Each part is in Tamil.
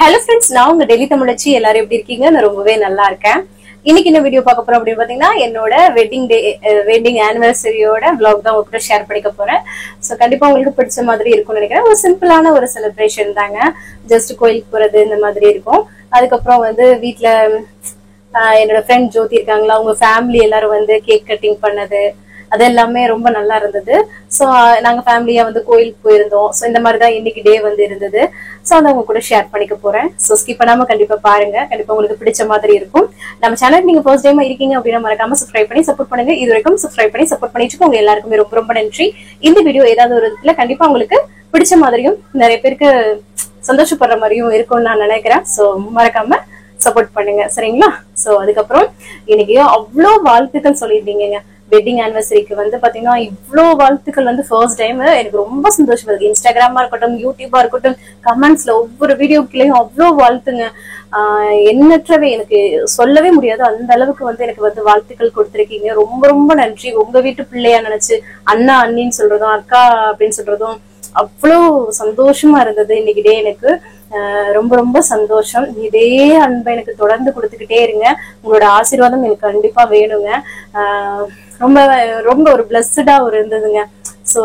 Hello friends, நான் உங்க டெய்லி தமிழச்சி எல்லாரும் எப்படி இருக்கீங்க? நான் ரொம்பவே நல்லா இருக்கேன். இன்னைக்கு என்ன வீடியோ பார்க்க போறோம் அப்படின்னு பாத்தீங்கன்னா என்னோட வெட்டிங் ஆனிவர்சரியோட vlog தான் உங்ககிட்ட ஷேர் பண்ணிக்க போறேன். சோ கண்டிப்பா உங்களுக்கு பிடிச்ச மாதிரி இருக்கும்னு நினைக்கிறேன். ஒரு சிம்பிளான ஒரு செலிப்ரேஷன் தாங்க. ஜஸ்ட் கோயிலுக்கு போறது இந்த மாதிரி இருக்கும். அதுக்கப்புறம் வந்து வீட்ல என்னோட ஃப்ரெண்ட் ஜோதி இருக்காங்களா, அவங்க ஃபேமிலி எல்லாரும் வந்து கேக் கட்டிங் பண்ணது அது எல்லாமே ரொம்ப நல்லா இருந்தது. சோ நாங்க ஃபேமிலியா வந்து கோயிலுக்கு போயிருந்தோம். சோ இந்த மாதிரிதான் இன்னைக்கு டே வந்து இருந்தது. சோ அதை உங்க கூட ஷேர் பண்ணிக்க போறேன். சோ ஸ்கிப் பண்ணாம கண்டிப்பா பாருங்க. கண்டிப்பா உங்களுக்கு பிடிச்ச மாதிரி இருக்கும். நம்ம சேனல் நீங்க ஃபர்ஸ்ட் டைம் இருக்கீங்க அப்படின்னா மறக்காம சப்ஸ்கிரைப் பண்ணி சப்போர்ட் பண்ணுங்க. இது வரைக்கும் சப்ஸ்கிரைப் பண்ணி சப்போர்ட் பண்ணிட்டு உங்க எல்லாருக்குமே ரொம்ப ரொம்ப நன்றி. இந்த வீடியோ ஏதாவது ஒரு இதுல கண்டிப்பா உங்களுக்கு பிடிச்ச மாதிரியும் நிறைய பேருக்கு சந்தோஷப்படுற மாதிரியும் இருக்கும்னு நான் நினைக்கிறேன். சோ மறக்காம சப்போர்ட் பண்ணுங்க, சரிங்களா? சோ அதுக்கப்புறம் இன்னைக்கு அவ்வளோ வாழ்த்துக்கள் சொல்லியிருந்தீங்க. வெட்டிங் ஆனிவர்சரிக்கு வந்து பாத்தீங்கன்னா இவ்வளோ வாழ்த்துக்கள் வந்து ஃபர்ஸ்ட் டைம் எனக்கு ரொம்ப சந்தோஷமா இருக்கு. இன்ஸ்டாகிராமா இருக்கட்டும், யூடியூபா இருக்கட்டும், கமெண்ட்ஸ்ல ஒவ்வொரு வீடியோக்குள்ளயும் அவ்வளோ வாழ்த்துங்க. எண்ணற்றவே எனக்கு சொல்லவே முடியாது. அந்த அளவுக்கு வந்து எனக்கு வந்து வாழ்த்துக்கள் கொடுத்துருக்கீங்க. ரொம்ப ரொம்ப நன்றி. உங்க வீட்டு பிள்ளையா நினைச்சு அண்ணா அண்ணின்னு சொல்றதும் அக்கா அப்படின்னு சொல்றதும் அவ்வளோ சந்தோஷமா இருந்தது இன்னைக்கு டே எனக்கு. ரொம்ப ரொம்ப சந்தோஷம். இதே அன்பை எனக்கு தொடர்ந்து கொடுத்துக்கிட்டே இருங்க. உங்களோட ஆசீர்வாதம் எனக்கு கண்டிப்பா வேணுங்க. ரொம்ப ரொம்ப ஒரு பிளஸ்டா ஒரு இருந்ததுங்க. சோ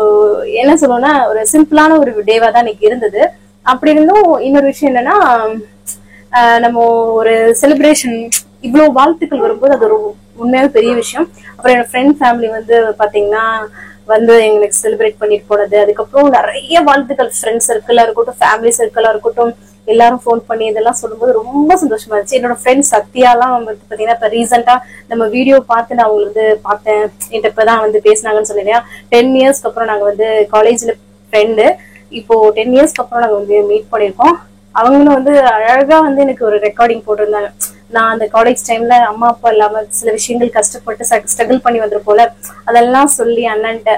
என்ன சொல்லுவோம்னா ஒரு சிம்பிளான ஒரு டேவா தான் இன்னைக்கு இருந்தது. அப்படி இருந்தும் இன்னொரு விஷயம் என்னன்னா நம்ம ஒரு செலிப்ரேஷன் இவ்வளவு வாழ்த்துக்கள் வரும்போது அது ஒரு உண்மையாவே பெரிய விஷயம். அப்புறம் என்னோட ஃப்ரெண்ட் ஃபேமிலி வந்து பாத்தீங்கன்னா வந்து எங்களுக்கு செலிப்ரேட் பண்ணிட்டு போனது, அதுக்கப்புறம் நிறைய வாழ்த்துக்கள் ஃப்ரெண்ட் சர்க்கிளா இருக்கட்டும், ஃபேமிலி சர்க்கிளா இருக்கட்டும், எல்லாரும் ஃபோன் பண்ணி இதெல்லாம் சொல்லும்போது ரொம்ப சந்தோஷமா இருந்துச்சு. என்னோட ஃப்ரெண்ட் சத்யாலாம் வந்து பாத்தீங்கன்னா இப்ப ரீசெண்டா நம்ம வீடியோ பார்த்து நான் அவங்களுக்கு வந்து பார்த்தேன், என்கிட்ட இப்பதான் வந்து பேசினாங்கன்னு சொன்னேன். 10 இயர்ஸ்க்கு அப்புறம் நாங்க வந்து காலேஜ்ல ஃப்ரெண்டு, இப்போ 10 இயர்ஸ்க்கு அப்புறம் நாங்க வந்து மீட் பண்ணிருக்கோம். அவங்களும் வந்து அழகா வந்து எனக்கு ஒரு ரெக்கார்டிங் போட்டிருந்தாங்க. நான் அந்த காலேஜ் டைம்ல அம்மா அப்பா இல்லாம சில விஷயங்கள் கஷ்டப்பட்டு ஸ்ட்ரகிள் பண்ணி வந்திருப்போல, அதெல்லாம் சொல்லி அண்ணன்ட்ட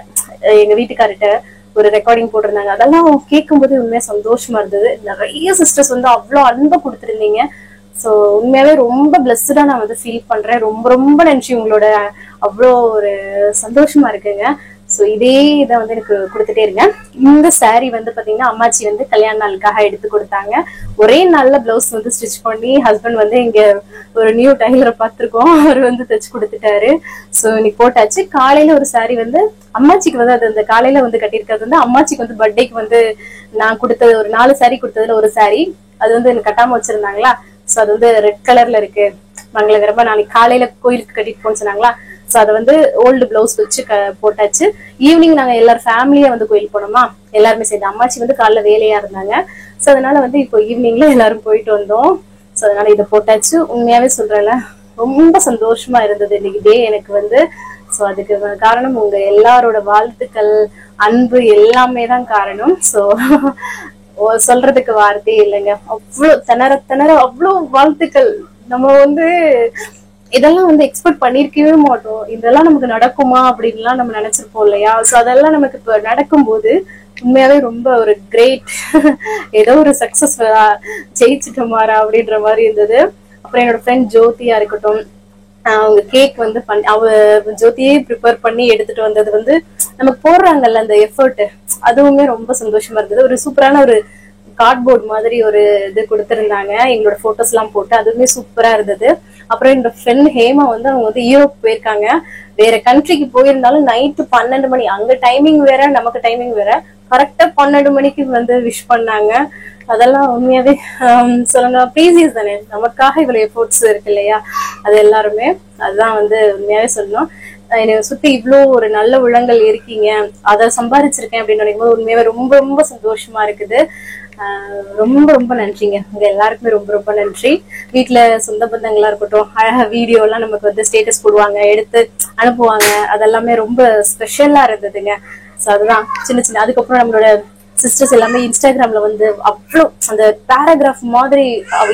எங்க வீட்டுக்கார்ட்ட ஒரு ரெக்கார்டிங் போட்டிருந்தாங்க. அதெல்லாம் கேட்கும்போது உண்மையா சந்தோஷமா இருந்தது. நிறைய சிஸ்டர்ஸ் வந்து அவ்வளோ அன்பை கொடுத்துருந்தீங்க. சோ உண்மையாவே ரொம்ப பிளஸ்டா நான் வந்து ஃபீல் பண்றேன். ரொம்ப ரொம்ப நன்றி. உங்களோட அவ்வளோ ஒரு சந்தோஷமா இருக்குங்க. சோ இதே இதை வந்து எனக்கு கொடுத்துட்டே இருங்க. இந்த சாரீ வந்து பாத்தீங்கன்னா அம்மாச்சி வந்து கல்யாண நாளுக்காக எடுத்து கொடுத்தாங்க. ஒரே நல்ல பிளவுஸ் வந்து ஸ்டிச் பண்ணி ஹஸ்பண்ட் வந்து இங்க ஒரு நியூ டைலரை பார்த்திருக்கோம், அவர் வந்து தைச்சு கொடுத்துட்டாரு. சோ இன்னைக்கு போட்டாச்சு. காலையில ஒரு சாரீ வந்து அம்மாச்சிக்கு வந்து அது அந்த காலையில வந்து கட்டியிருக்கிறது வந்து அம்மாச்சிக்கு வந்து பர்த்டேக்கு வந்து நான் கொடுத்தது ஒரு 4 சாரீ கொடுத்ததுல ஒரு சாரீ அது வந்து எனக்கு கட்டாம வச்சிருந்தாங்களா. சோ அது வந்து ரெட் கலர்ல இருக்கு, மங்களகரமா நாளைக்கு காலையில கோயிலுக்கு கட்டிட்டு போன்னு சொன்னாங்களா. சோ அதை வந்து ஓல்டு பிளவுஸ் வச்சு போட்டாச்சு. ஈவினிங் நாங்க எல்லாரும் ஃபேமிலியா வந்து கோயிலுக்கு போனோமா, எல்லாருமே சேர்ந்து. அம்மாச்சி வந்து காலைல வேலையா இருந்தாங்க. சோ அதனால வந்து இப்போ ஈவினிங்ல எல்லாரும் போயிட்டு வந்தோம். சோ அதனால இதை போட்டாச்சு. உண்மையாவே சொல்றேன்ல ரொம்ப சந்தோஷமா இருந்தது இன்னைக்கு டே எனக்கு வந்து. சோ அதுக்கு காரணம் உங்க எல்லாரோட வாழ்த்துக்கள், அன்பு எல்லாமே தான் காரணம். சோ சொல்றதுக்கு வார்த்தையே இல்லைங்க. அவ்வளவு திணற அவ்வளவு வாழ்த்துக்கள். நம்ம வந்து இதெல்லாம் வந்து எக்ஸ்பெக்ட் பண்ணிருக்கவே மாட்டோம். இதெல்லாம் நமக்கு நடக்குமா அப்படின்லாம் நம்ம நினைச்சிருப்போம் இல்லையா. சோ அதெல்லாம் நமக்கு இப்ப நடக்கும் போது உண்மையாவே ரொம்ப ஒரு கிரேட், ஏதோ ஒரு சக்சஸ் ஜெயிச்சுட்டோமாரா அப்படின்ற மாதிரி இருந்தது. அப்புறம் என்னோட ஃப்ரெண்ட் ஜோதியா இருக்கட்டும், அவங்க கேக் வந்து ஜோதியே ப்ரிப்பேர் பண்ணி எடுத்துட்டு வந்தது வந்து நமக்கு போடுறாங்கல்ல அந்த எஃபர்ட், அதுவுமே ரொம்ப சந்தோஷமா இருந்தது. ஒரு சூப்பரான ஒரு கார்ட்போர்ட் மாதிரி ஒரு இது கொடுத்திருந்தாங்க, எங்களோட போட்டோஸ் எல்லாம் போட்டு, அதுவுமே சூப்பரா இருந்தது. அப்புறம் என்னோட ஃப்ரெண்ட் ஹேமா வந்து அவங்க வந்து யூரோப் போயிருக்காங்க. வேற கண்ட்ரிக்கு போயிருந்தாலும் நைட்டு 12 மணி, அங்க டைமிங் வேற நமக்கு டைமிங் வேற, கரெக்டா 12 மணிக்கு வந்து விஷ் பண்ணாங்க. அதெல்லாம் உண்மையாவே சொல்லுங்க ப்ரீசியஸ் தானே, நமக்காக இவ்வளவு எஃபோர்ட்ஸ் இருக்கு இல்லையா. அது எல்லாருமே அதுதான் வந்து உண்மையாவே சொல்லணும். என்னை சுத்தி இவ்வளோ ஒரு நல்ல உள்ளங்கள் இருக்கீங்க, அதை சம்பாதிச்சிருக்கேன் அப்படின்னு நினைக்கும் போது உண்மையாவே ரொம்ப ரொம்ப சந்தோஷமா இருக்குது. ரொம்ப ரொம்ப நன்றிங்க. உங்க எல்லாருக்குமே ரொம்ப ரொம்ப நன்றி. வீட்டுல சொந்த பந்தங்களா இருக்கட்டும், அழகா வீடியோ எல்லாம் நமக்கு வந்து ஸ்டேட்டஸ் போடுவாங்க, எடுத்து அனுப்புவாங்க, அதெல்லாமே ரொம்ப ஸ்பெஷலா இருந்ததுங்க. சோ அதுதான் சின்ன சின்ன. அதுக்கப்புறம் நம்மளோட சிஸ்டர்ஸ் எல்லாமே இன்ஸ்டாகிராம்ல வந்து அவ்வளோ அந்த பேராகிராஃப் மாதிரி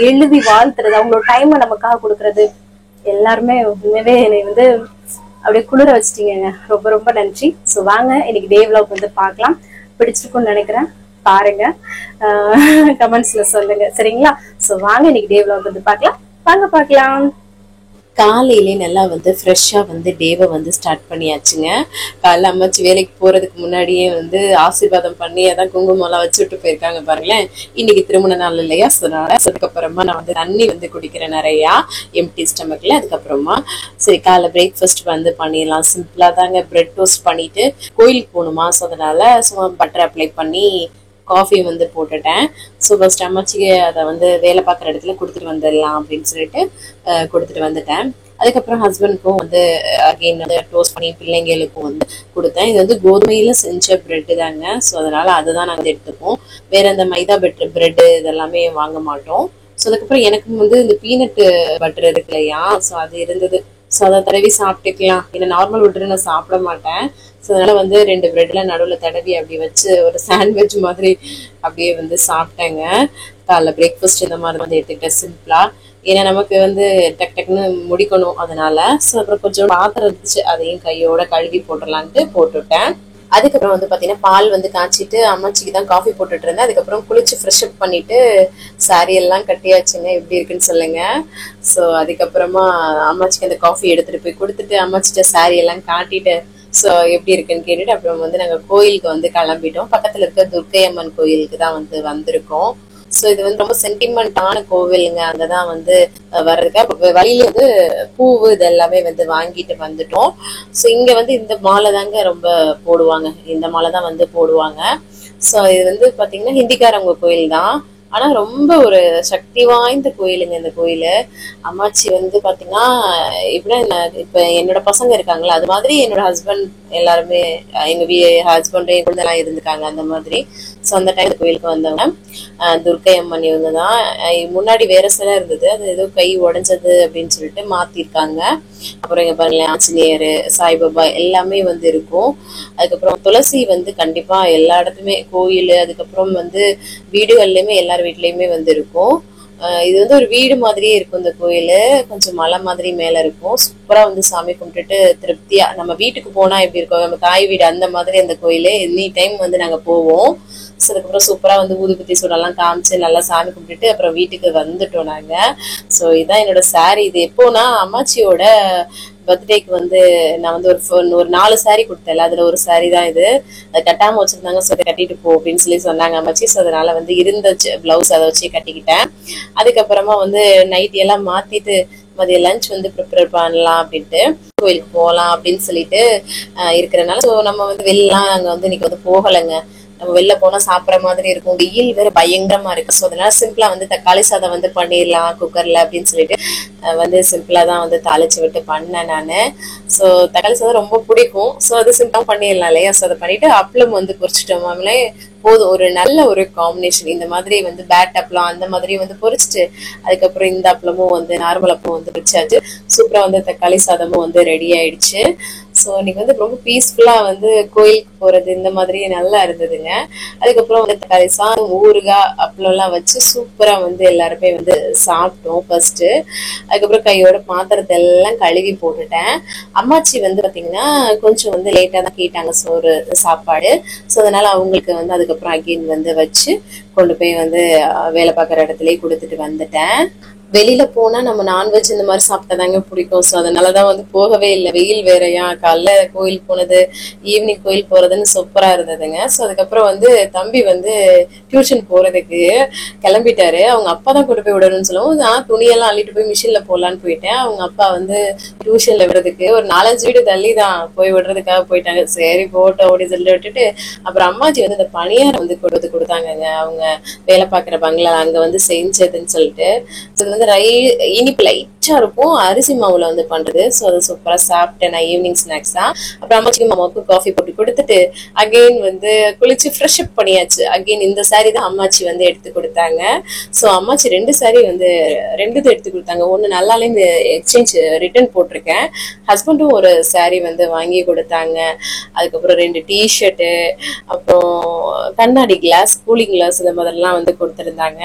எழுதி வாழ்த்துறது, அவங்களோட டைமை நமக்காக கொடுக்கறது, எல்லாருமே உண்மையாவே என்னை வந்து அப்படியே குளிர வச்சிட்டீங்க. ரொம்ப ரொம்ப நன்றி. சோ வாங்க இன்னைக்கு டே விலாக் வந்து பார்க்கலாம். பிடிச்சிருக்கும்னு நினைக்கிறேன். பாருங்க, கமெண்ட்ஸ்ல சொல்லுங்க, சரிங்களா? சோ வாங்க இன்னைக்கு டே விலாக் வந்து பார்க்கலாம். வாங்க பார்க்கலாம். காலையிலே நல்லா வந்து ஃப்ரெஷ்ஷாக வந்து டேவை வந்து ஸ்டார்ட் பண்ணியாச்சுங்க. காலைல அம்மாச்சி வேலைக்கு போகிறதுக்கு முன்னாடியே வந்து ஆசீர்வாதம் பண்ணி அதான் குங்குமம்லாம் வச்சு விட்டு போயிருக்காங்க பாருங்களேன். இன்னைக்கு திருமண நாள் இல்லையா, சொன்னால அதுக்கப்புறமா நான் வந்து தண்ணி வந்து குடிக்கிறேன் நிறையா எம்டி ஸ்டமக்கில். அதுக்கப்புறமா சரி காலைல பிரேக்ஃபாஸ்ட் வந்து பண்ணிடலாம், சிம்பிளாக தாங்க. பிரெட் டோஸ்ட் பண்ணிட்டு கோயிலுக்கு போகணுமா, ஸோ அதனால சும்மா பட்டர் அப்ளை பண்ணி காஃபி வந்து போட்டுட்டேன். ஸோ ஃபர்ஸ்ட் அம்மாச்சிக்கு அதை வந்து வேலை பார்க்குற இடத்துல கொடுத்துட்டு வந்துடலாம் அப்படின்னு சொல்லிட்டு கொடுத்துட்டு வந்துட்டேன். அதுக்கப்புறம் ஹஸ்பண்டுக்கும் வந்து அகெயின் வந்து டோஸ்ட் பண்ணி பிள்ளைங்களுக்கும் வந்து கொடுத்தேன். இது வந்து கோதுமையில செஞ்ச பிரெட்டு தாங்க, ஸோ அதனால அதுதான் நாங்கள் எடுத்துப்போம். வேற அந்த மைதா பிரெட்டு இதெல்லாமே வாங்க மாட்டோம். ஸோ அதுக்கப்புறம் எனக்கு வந்து இந்த பீனட்டு பட்டர் இருக்கு இல்லையா, ஸோ அது இருந்தது. ஸோ அதை தடவி சாப்பிட்டுக்கலாம். ஏன்னா நார்மல் பட்டர் நான் சாப்பிட மாட்டேன். ஸோ அதனால வந்து 2 பிரெட்ல நடுவில் தடவி அப்படி வச்சு ஒரு சாண்ட்விச் மாதிரி அப்படியே வந்து சாப்பிட்டேங்க. காலைல பிரேக்ஃபாஸ்ட் இந்த மாதிரி வந்து எடுத்துக்கிட்டேன் சிம்பிளா. ஏன்னா நமக்கு வந்து டக் டக்குன்னு முடிக்கணும் அதனால. ஸோ அப்புறம் கொஞ்சம் பாத்திரம் இருந்துச்சு, அதையும் கையோட கழுவி போட்டுடலான்ட்டு போட்டுவிட்டேன். அதுக்கப்புறம் வந்து பார்த்தீங்கன்னா பால் வந்து காய்ச்சிட்டு அம்மாச்சிக்கு தான் காஃபி போட்டுட்டு இருந்தேன். அதுக்கப்புறம் குளிச்சு ஃப்ரெஷ் அப் பண்ணிட்டு சாரி எல்லாம் கட்டியாச்சுங்க. எப்படி இருக்குன்னு சொல்லுங்க. ஸோ அதுக்கப்புறமா அம்மாச்சிக்கு அந்த காஃபி எடுத்துட்டு போய் கொடுத்துட்டு அம்மாச்சிட்ட சாரி எல்லாம் காட்டிட்டு ஸோ எப்படி இருக்குன்னு கேட்டுட்டு அப்புறம் வந்து நாங்கள் கோயிலுக்கு வந்து கிளம்பிட்டோம். பக்கத்தில் இருக்க துர்க்கை அம்மன் கோயிலுக்கு தான் வந்து வந்திருக்கோம். ஸோ இது வந்து ரொம்ப சென்டிமெண்டான கோவிலுங்க. அங்கதான் வந்து வர்றதுக்கு வழியில வந்து பூவு இது எல்லாமே வந்து வாங்கிட்டு வந்துட்டோம். ஸோ இங்க வந்து இந்த மாலை தாங்க ரொம்ப போடுவாங்க, இந்த மாலை தான் வந்து போடுவாங்க. ஸோ இது வந்து பாத்தீங்கன்னா ஹிந்திக்காரவங்க கோயில் தான், ஆனா ரொம்ப ஒரு சக்தி வாய்ந்த கோயிலுங்க இந்த கோயிலு. அம்மாச்சி வந்து பாத்தீங்கன்னா இப்படின்னா இப்ப என்னோட பசங்க இருக்காங்களா அது மாதிரி என்னோட ஹஸ்பண்ட் எல்லாருமே எங்க ஹஸ்பண்ட் என் குழந்தை எல்லாம் இருந்துக்காங்க அந்த மாதிரி. ஸோ அந்த டைம் கோயிலுக்கு வந்தவங்க துர்க்கை அம்மன் இவங்க தான். முன்னாடி வேற சிலை இருந்தது, அது ஏதோ கை உடைஞ்சது அப்படின்னு சொல்லிட்டு மாத்திருக்காங்க. அப்புறம் இங்க பாருங்களேன் ஆஞ்சநேயர், சாய்பாபா எல்லாமே வந்து இருக்கும். அதுக்கப்புறம் துளசி வந்து கண்டிப்பா எல்லா இடத்துமே கோயில், அதுக்கப்புறம் வந்து வீடுகள்லயுமே எல்லார் வீட்லயுமே வந்து இருக்கும். இது வந்து ஒரு வீடு மாதிரியே இருக்கும் இந்த கோயில், கொஞ்சம் மலை மாதிரி மேல இருக்கும். சூப்பரா வந்து சாமி கும்பிட்டுட்டு திருப்தியா நம்ம வீட்டுக்கு போனா எப்படி இருக்கும், நம்ம தாய் வீடு அந்த மாதிரி அந்த கோயிலு எனி டைம் வந்து நாங்க போவோம். ஸோ அதுக்கப்புறம் சூப்பரா வந்து ஊதுபத்தி சூடெல்லாம் காமிச்சு நல்லா சாமி கும்பிட்டுட்டு அப்புறம் வீட்டுக்கு வந்துட்டோம் நாங்க. ஸோ இதான் என்னோட சாரி. இது எப்போனா அம்மாச்சியோட பர்த்டேக்கு வந்து நான் வந்து ஒரு 4 சாரி கொடுத்தேன், அதுல ஒரு சாரி தான் இது. அது கட்டாம வச்சிருந்தாங்க, ஸோ கட்டிட்டு போ அப்படின்னு சொல்லி சொன்னாங்க அம்மாச்சி. ஸோ அதனால வந்து இருந்த பிளவுஸ் அதை வச்சு கட்டிக்கிட்டேன். அதுக்கப்புறமா வந்து நைட் எல்லாம் மாத்திட்டு மதிய லஞ்ச் வந்து ப்ரிப்பேர் பண்ணலாம் அப்படின்ட்டு கோயிலுக்கு போகலாம் அப்படின்னு சொல்லிட்டு இருக்கிறனால ஸோ நம்ம வந்து வெளிலாம் அங்க வந்து இன்னைக்கு வந்து போகலைங்க. நம்ம வெளில போனா சாப்பிட்ற மாதிரி இருக்கும், வெயில் வேற பயங்கரமா இருக்கு. ஸோ அதனால சிம்பிளா வந்து தக்காளி சாதம் வந்து பண்ணிடலாம் குக்கர்ல அப்படின்னு சொல்லிட்டு வந்து சிம்பிளா தான் வந்து தாளிச்சு விட்டு பண்ணேன் நானு. ஸோ தக்காளி சாதம் ரொம்ப பிடிக்கும், ஸோ அது சிம்பிளா பண்ணிடலாம் இல்லையா. ஸோ அதை பண்ணிட்டு அப்பளம் வந்து பொரிச்சிட்டோமாமலே போதும், ஒரு நல்ல ஒரு காம்பினேஷன். இந்த மாதிரி வந்து பேட் அப்பளம் அந்த மாதிரி வந்து பொரிச்சிட்டு அதுக்கப்புறம் இந்த அப்பளமும் வந்து நார்மல் அப்பளம் வந்து பொரிச்சாச்சு. சூப்பரா வந்து தக்காளி சாதமும் வந்து ரெடி ஆயிடுச்சு. ஸோ இன்னைக்கு வந்து ரொம்ப பீஸ்ஃபுல்லா வந்து கோயிலுக்கு போறது இந்த மாதிரி நல்லா இருந்ததுங்க. அதுக்கப்புறம் வந்து தக்காளி சாதம் ஊறுகாய் அப்பளம் எல்லாம் வச்சு சூப்பரா வந்து எல்லாருமே வந்து சாப்பிட்டோம் ஃபர்ஸ்ட். அதுக்கப்புறம் கையோட பாத்திரத்தை எல்லாம் கழுவி போட்டுட்டேன். அம்மாச்சி வந்து பாத்தீங்கன்னா கொஞ்சம் வந்து லேட்டா தான் கேட்டாங்க சோறு சாப்பாடு. ஸோ அதனால அவங்களுக்கு வந்து அதுக்கப்புறம் அகெயின் வந்து வச்சு கொண்டு போய் வந்து வேலை பார்க்குற இடத்துலயே கொடுத்துட்டு வந்துட்டேன். வெளியில போனா நம்ம நான்வெஜ் இந்த மாதிரி சாப்பிட்டாதாங்க பிடிக்கும். ஸோ அதனாலதான் வந்து போகவே இல்லை, வெயில் வேறையா. காலைல கோயில் போனது ஈவினிங் கோயில் போறதுன்னு சூப்பரா இருந்ததுங்க. ஸோ அதுக்கப்புறம் வந்து தம்பி வந்து டியூஷன் போறதுக்கு கிளம்பிட்டாரு. அவங்க அப்பா தான் கொண்டு போய் விடணும்னு சொல்லவும் நான் துணியெல்லாம் அள்ளிட்டு போய் மிஷின்ல போடலான்னு போயிட்டேன். அவங்க அப்பா வந்து டியூஷன்ல விடுறதுக்கு ஒரு 4-5 வீடு தள்ளி தான் போய் விடுறதுக்காக போயிட்டாங்க. சரி போட்டோம் அப்படின்னு சொல்லி விட்டுட்டு அப்புறம் அம்மாச்சி வந்து இந்த பணியாரம் வந்து கொடுத்தாங்கங்க, அவங்க வேலை பார்க்குற பங்களா அங்க வந்து செஞ்சதுன்னு சொல்லிட்டு. இனிப்பு லைட்டா இருக்கும், அரிசி மாவுல வந்து பண்றது. ஸோ அதை சூப்பரா சாப்பிட்டேன் நான் ஈவினிங் ஸ்நாக்ஸ் தான். அப்புறம் அம்மாச்சிக்கும் மாமாவுக்கும் காஃபி போட்டு கொடுத்துட்டு அகெயின் வந்து குளிச்சு ஃப்ரெஷ் அப் பண்ணியாச்சு. அகெயின் இந்த சாரி தான் அம்மாச்சி வந்து எடுத்து கொடுத்தாங்க. ஸோ அம்மாச்சி 2 சாரி வந்து 2 எடுத்து கொடுத்தாங்க. ஒன்னு நல்லாலே இந்த எக்ஸ்சேஞ்ச் ரிட்டர்ன் போட்டிருக்கேன். ஹஸ்பண்டும் ஒரு சாரி வந்து வாங்கி கொடுத்தாங்க. அதுக்கப்புறம் 2 டிஷர்ட்டு, அப்புறம் கண்ணாடி கிளாஸ், கூலிங் கிளாஸ் இந்த மாதிரிலாம் வந்து கொடுத்துருந்தாங்க.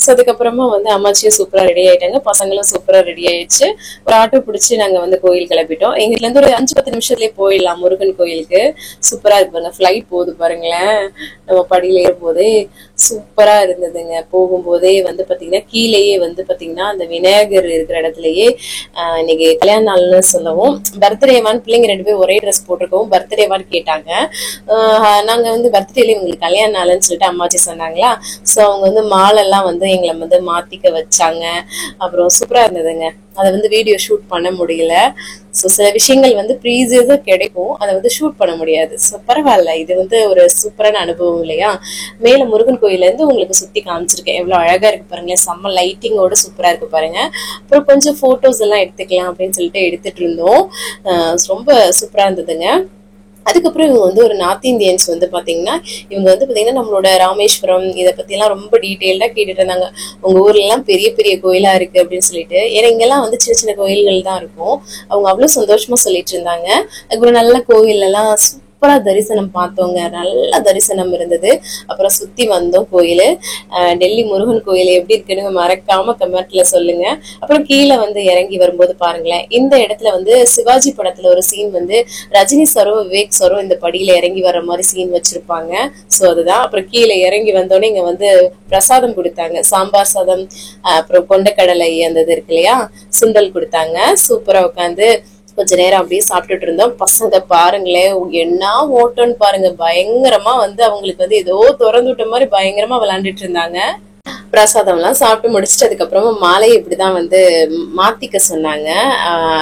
ஸோ அதுக்கப்புறமா வந்து அம்மாச்சியும் சூப்பரா ரெடி ஆயிட்டாங்க, பசங்களும் சூப்பரா ரெடி ஆயிடுச்சு. ஒரு ஆட்டோ பிடிச்சி நாங்க வந்து கோயில் கிளப்பிட்டோம். எங்கல இருந்து ஒரு 5-10 நிமிஷத்துலயே போயிடலாம் முருகன் கோயிலுக்கு. சூப்பரா இருக்கு பாருங்க, ஃபிளைட் போகுது பாருங்களேன் நம்ம படியில ஏறும் போதே. சூப்பரா இருந்ததுங்க. போகும்போதே வந்து பாத்தீங்கன்னா கீழேயே வந்து பாத்தீங்கன்னா அந்த விநாயகர் இருக்கிற இடத்துலயே இன்னைக்கு கல்யாண நாள்னு சொல்லவும் பர்த்டேவான்னு பிள்ளைங்க 2 பேரும் ஒரே ட்ரெஸ் போட்டிருக்கவும் பர்த்டேவான்னு கேட்டாங்க. நாங்க வந்து பர்த்டேல இவங்களுக்கு கல்யாண நாள்னு சொல்லிட்டு அம்மாச்சி சொன்னாங்களா. ஸோ அவங்க வந்து மாலெல்லாம் வந்து எங்களை வந்து மாத்திக்க வச்சாங்க. அப்புறம் சூப்பரா இருந்ததுங்க. அதை வந்து வீடியோ ஷூட் பண்ண முடியல. ஸோ சில விஷயங்கள் வந்து ப்ரீசியஸா கிடைக்கும், அதை வந்து ஷூட் பண்ண முடியாது. ஸோ பரவாயில்ல, இது வந்து ஒரு சூப்பரான அனுபவம் இல்லையா. மேல முருகன் கோயில இருந்து உங்களுக்கு சுத்தி காமிச்சிருக்கேன். எவ்வளவு அழகா இருக்கு பாருங்களேன். செம்ம லைட்டிங்கோட சூப்பரா இருக்கு பாருங்க. அப்புறம் கொஞ்சம் போட்டோஸ் எல்லாம் எடுத்துக்கலாம் அப்படின்னு சொல்லிட்டு எடுத்துட்டு இருந்தோம். ரொம்ப சூப்பரா இருந்ததுங்க. அதுக்கப்புறம் இவங்க வந்து ஒரு நார்த் இந்தியன்ஸ் வந்து பாத்தீங்கன்னா இவங்க வந்து பாத்தீங்கன்னா நம்மளோட ராமேஸ்வரம் இதை பத்தி எல்லாம் ரொம்ப டீட்டெயில்டா கேட்டுட்டு இருந்தாங்க. உங்க ஊர்ல எல்லாம் பெரிய பெரிய கோயிலா இருக்கு அப்படின்னு சொல்லிட்டு. ஏன்னா இங்கெல்லாம் வந்து சின்ன சின்ன கோயில்கள் தான் இருக்கும். அவங்க அவ்வளவு சந்தோஷமா சொல்லிட்டு இருந்தாங்க. அதுக்கப்புறம் நல்ல கோயில் எல்லாம் சூப்பரா தரிசனம் பார்த்தோங்க. நல்ல தரிசனம் இருந்தது. அப்புறம் சுத்தி வந்தோம் கோயில். டெல்லி முருகன் கோயில் எப்படி இருக்குன்னு மறக்காம கமெண்ட்ல சொல்லுங்க. அப்புறம் கீழே வந்து இறங்கி வரும்போது பாருங்களேன், இந்த இடத்துல வந்து சிவாஜி படத்துல ஒரு சீன் வந்து ரஜினி சாரும் விவேக் சாரும் இந்த படியில இறங்கி வர்ற மாதிரி சீன் வச்சிருப்பாங்க. சோ அதுதான். அப்புறம் கீழே இறங்கி வந்தோடனே இங்க வந்து பிரசாதம் கொடுத்தாங்க. சாம்பார் சாதம், அப்புறம் கொண்டக்கடலை அந்த இது இருக்கு இல்லையா, சுண்டல் கொடுத்தாங்க. சூப்பரா உட்காந்து கொஞ்ச நேரம் அப்படியே சாப்பிட்டுட்டு இருந்தோம். பசங்க பாருங்களேன் என்ன ஓட்டம்னு பாருங்க. பயங்கரமா வந்து அவங்களுக்கு வந்து ஏதோ திறந்து விட்ட மாதிரி பயங்கரமா விளையாண்டுட்டு இருந்தாங்க. பிரசாதம் எல்லாம் சாப்பிட்டு முடிச்சுட்டு அதுக்கப்புறமா மாலையை இப்படிதான் வந்து மாத்திக்க சொன்னாங்க.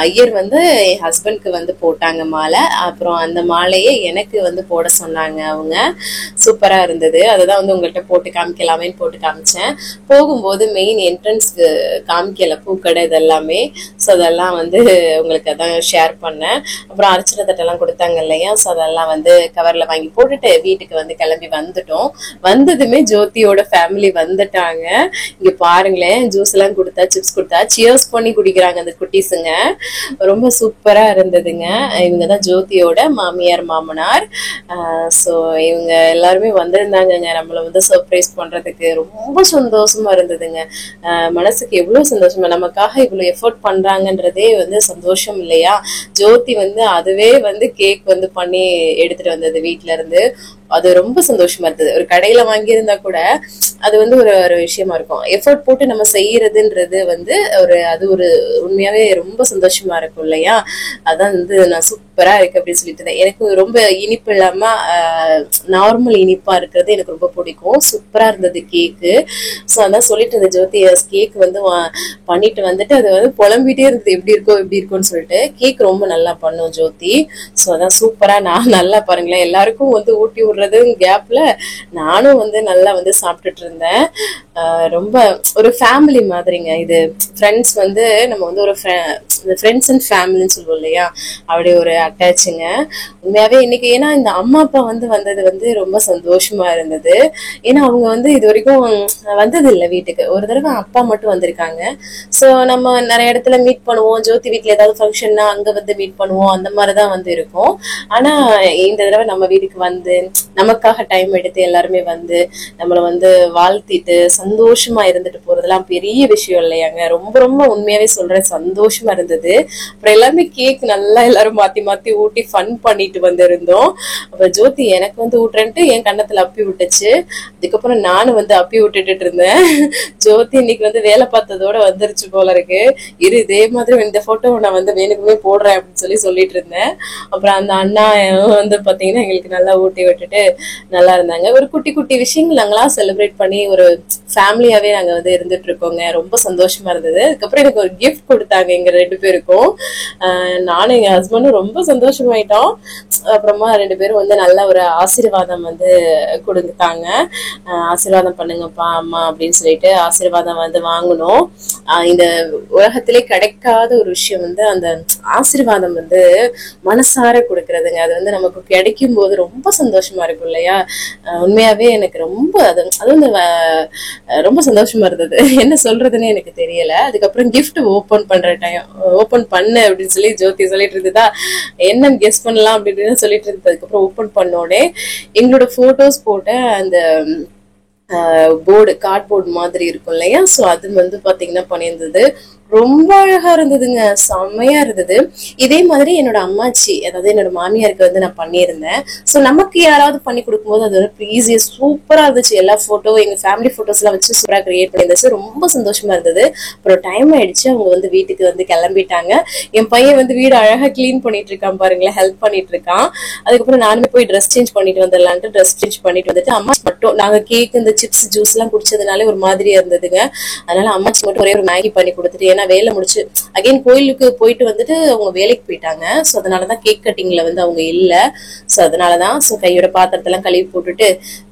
ஐயர் வந்து என் ஹஸ்பண்ட்க்கு வந்து போட்டாங்க மாலை. அப்புறம் அந்த மாலையை எனக்கு வந்து போட சொன்னாங்க அவங்க. சூப்பரா இருந்தது. அதுதான் வந்து உங்கள்கிட்ட போட்டு காமிக்கலாமேன்னு போட்டு காமிச்சேன். போகும்போது மெயின் என்ட்ரன்ஸ்க்கு காமிக்கல பூக்கடை இதெல்லாமே. ஸோ அதெல்லாம் வந்து உங்களுக்கு அதான் ஷேர் பண்ணேன். அப்புறம் அர்ச்சனை தட்டெல்லாம் கொடுத்தாங்க இல்லையா, ஸோ அதெல்லாம் வந்து கவர்ல வாங்கி போட்டுட்டு வீட்டுக்கு வந்து கிளம்பி வந்துட்டோம். வந்ததுமே ஜோதியோட ஃபேமிலி வந்துட்டாங்க. இங்க பாருங்களேன், ஜூஸ் எல்லாம் கொடுத்தா, சிப்ஸ் கொடுத்தா சியர்ஸ் பண்ணி குடிக்கிறாங்க அந்த குட்டீஸுங்க. ரொம்ப சூப்பரா இருந்ததுங்க. இவங்கதான் ஜோதியோட மாமியார் மாமனார். சோ இவங்க எல்லாருமே வந்திருந்தாங்கங்க நம்மள வந்து சர்ப்ரைஸ் பண்றதுக்கு. ரொம்ப சந்தோஷமா இருந்ததுங்க. மனசுக்கு எவ்வளவு சந்தோஷமா, நமக்காக இவ்வளவு எஃபோர்ட் பண்றாங்கன்றதே வந்து சந்தோஷம் இல்லையா. ஜோதி வந்து அதுவே வந்து கேக் வந்து பண்ணி எடுத்துட்டு வந்தது வீட்டுல இருந்து. அது ரொம்ப சந்தோஷமா இருந்தது. ஒரு கடையில வாங்கியிருந்தா கூட அது வந்து ஒரு விஷயமா இருக்கும். எஃபர்ட் போட்டு நம்ம செய்யறதுன்றது வந்து அது ஒரு உண்மையாவே ரொம்ப சந்தோஷமா இருக்கும் இல்லையா. அதான் வந்து நான் சூப்பரா இருக்கு அப்படின்னு சொல்லிட்டு இருந்தேன். எனக்கு ரொம்ப இனிப்பு இல்லாம நார்மல் இனிப்பா இருக்கிறது எனக்கு ரொம்ப பிடிக்கும். சூப்பரா இருந்தது கேக்கு. ஸோ அதான் சொல்லிட்டு இருந்தேன், ஜோதி கேக் வந்து பண்ணிட்டு வந்துட்டு அது வந்து புலம்பிட்டே இருந்தது எப்படி இருக்கும்னு சொல்லிட்டு. கேக் ரொம்ப நல்லா பண்ணும் ஜோதி. ஸோ அதான் சூப்பரா நான் நல்லா பாருங்களேன் எல்லாருக்கும் வந்து ஊட்டி விடுறது கேப்ல நானும் வந்து நல்லா வந்து சாப்பிட்டுட்டு இருந்தேன். ரொம்ப ஒரு ஃபேமிலி மாதிரிங்க இது. ஃப்ரெண்ட்ஸ் வந்து நம்ம வந்து ஒரு ஃப்ரெண்ட்ஸ் அண்ட் ஃபேமிலின்னு சொல்லுவோம் இல்லையா, அப்படி ஒரு அட்டாச்சுங்க உண்மையாவே இன்னைக்கு. ஏன்னா இந்த அம்மா அப்பா வந்து வந்தது வந்து ரொம்ப சந்தோஷமா இருந்தது. ஏன்னா அவங்க வந்து இது வரைக்கும் வந்தது இல்லை வீட்டுக்கு. ஒரு தடவை அப்பா மட்டும் வந்திருக்காங்க. ஸோ நம்ம நிறைய இடத்துல மீட் பண்ணுவோம். ஜோதி வீட்டுல ஏதாவது ஃபங்க்ஷன்னா அங்க வந்து மீட் பண்ணுவோம். அந்த மாதிரிதான் வந்து இருக்கும். ஆனா இந்த தடவை நம்ம வீட்டுக்கு வந்து நமக்காக டைம் எடுத்து எல்லாருமே வந்து நம்மள வந்து வாழ்த்திட்டு சந்தோஷமா இருந்துட்டு போறதெல்லாம் பெரிய விஷயம் இல்லையாங்க. ரொம்ப ரொம்ப உண்மையாவே சொல்றேன், சந்தோஷமா இருந்தது. அப்புறம் எல்லாருமே கேக் நல்லா எல்லாரும் மாத்தி மாத்தி ஊட்டி ஃபன் பண்ணிட்டு வந்திருந்தோம். அப்புறம் ஜோதி எனக்கு வந்து ஊட்டுறேன்ட்டு என் கண்ணத்துல அப்பி விட்டுச்சு. அதுக்கப்புறம் நானும் வந்து அப்பி விட்டுட்டு இருந்தேன். ஜோதி இன்னைக்கு வந்து வேலை பார்த்ததோட வந்துருச்சு போல இருக்கு. இதே மாதிரி இந்த போட்டோ நான் வந்து வேணுக்குமே போடுறேன் அப்படின்னு சொல்லிட்டு இருந்தேன். அப்புறம் அந்த அண்ணா வந்து பாத்தீங்கன்னா எங்களுக்கு நல்லா ஊட்டி விட்டுட்டு நல்லா இருந்தாங்க. ஒரு குட்டி குட்டி விஷயங்கள் நாங்களாம் செலிப்ரேட் பண்ணி ஒரு ஃபேமிலியாவே நாங்க வந்து இருந்துட்டு இருக்கோங்க. ரொம்ப சந்தோஷமா இருந்தது. அதுக்கப்புறம் எனக்கு ஒரு கிஃப்ட் கொடுத்தாங்க எங்க 2 பேருக்கும். நானும் எங்க ஹஸ்பண்டும் ரொம்ப சந்தோஷமாயிட்டோம். அப்புறமா 2 பேரும் வந்து நல்ல ஒரு ஆசீர்வாதம் வந்து கொடுத்தாங்க. ஆசீர்வாதம் பண்ணுங்கப்பா அம்மா அப்படின்னு சொல்லிட்டு ஆசீர்வாதம் வந்து வாங்கணும். இந்த உலகத்திலே கிடைக்காத ஒரு விஷயம் வந்து அந்த ஆசீர்வாதம் வந்து மனசார கொடுக்கறதுங்க. அது வந்து நமக்கு கிடைக்கும் போது ரொம்ப சந்தோஷமா இருக்கும் இல்லையா. உண்மையாவே எனக்கு ரொம்ப அது வந்து ரொம்ப சந்தோஷமா இருந்தது. என்ன சொல்றதுன்னு எனக்கு தெரியல. அதுக்கப்புறம் கிஃப்ட் ஓபன் பண்ற டைம் ஓபன் பண்ணு அப்படின்னு சொல்லி ஜோதி சொல்லிட்டு இருந்ததா, என்னன்னு கெஸ் பண்ணலாம் அப்படின்னு சொல்லிட்டு இருந்தது. அதுக்கப்புறம் ஓபன் பண்ணோடனே எங்களோட போட்டோஸ் போட்ட அந்த போர்டு கார்ட்போர்டு மாதிரி இருக்கும் இல்லையா, ஸோ அது வந்து பாத்தீங்கன்னா பண்ணியிருந்தது. ரொம்ப அழகா இருந்ததுங்க, செம்மையா இருந்தது. இதே மாதிரி என்னோட அம்மாச்சி, அதாவது என்னோட மாமியாருக்கு வந்து நான் பண்ணியிருந்தேன். ஸோ நமக்கு யாராவது பண்ணி கொடுக்கும்போது அது வந்து ஈஸியா சூப்பரா இருந்துச்சு. எல்லா போட்டோ, எங்க ஃபேமிலி போட்டோஸ் எல்லாம் வச்சு சூப்பரா கிரியேட் பண்ணியிருந்துச்சு. ரொம்ப சந்தோஷமா இருந்தது. அப்புறம் டைம் ஆயிடுச்சு, அவங்க வந்து வீட்டுக்கு வந்து கிளம்பிட்டாங்க. என் பையன் வந்து வீடு அழகா கிளீன் பண்ணிட்டு இருக்கான் பாருங்களேன், ஹெல்ப் பண்ணிட்டு இருக்கான். அதுக்கப்புறம் நானுமே போய் ட்ரெஸ் சேஞ்ச் பண்ணிட்டு வந்துடலான்ட்டு ட்ரெஸ் சேஞ்ச் பண்ணிட்டு வந்துட்டு, அம்மா மட்டும் நாங்க கேக், இந்த சிப்ஸ், ஜூஸ் எல்லாம் குடிச்சதுனாலே ஒரு மாதிரியா இருந்ததுங்க. அதனால அம்மாச்சி மட்டும் ஒரே ஒரு மேகி பண்ணி கொடுத்துட்டு, ஏன்னா வேலை முடிச்சு அகைன் கோயிலுக்கு போயிட்டு வந்துட்டு அவங்க வேலைக்கு போயிட்டாங்க. ஸோ அதனாலதான் கேக் கட்டிங்ல வந்து அவங்க இல்ல. ஸோ அதனாலதான் கையோட பாத்திரத்தெல்லாம் கழுவி போட்டுட்டு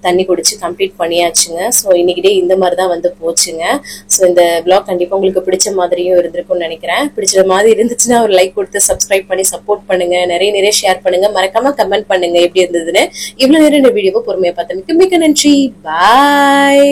தண்ணி குடிச்சு கம்ப்ளீட் பண்ணியாச்சுங்க. ஸோ இன்னைக்கு டே இந்த மாதிரிதான் வந்து போச்சுங்க. ஸோ இந்த பிளாக் கண்டிப்பா உங்களுக்கு பிடிச்ச மாதிரியும் இருந்திருக்கும்னு நினைக்கிறேன். பிடிச்ச மாதிரி இருந்துச்சுன்னா ஒரு லைக் கொடுத்து சப்ஸ்கிரைப் பண்ணி சப்போர்ட் பண்ணுங்க, நிறைய ஷேர் பண்ணுங்க, மறக்காம கமெண்ட் பண்ணுங்க எப்படி இருந்ததுன்னு. இவ்வளவு நேரம் இந்த வீடியோவை பொறுமையா பார்த்தமைக்கு மிக்க நன்றி. பாய்.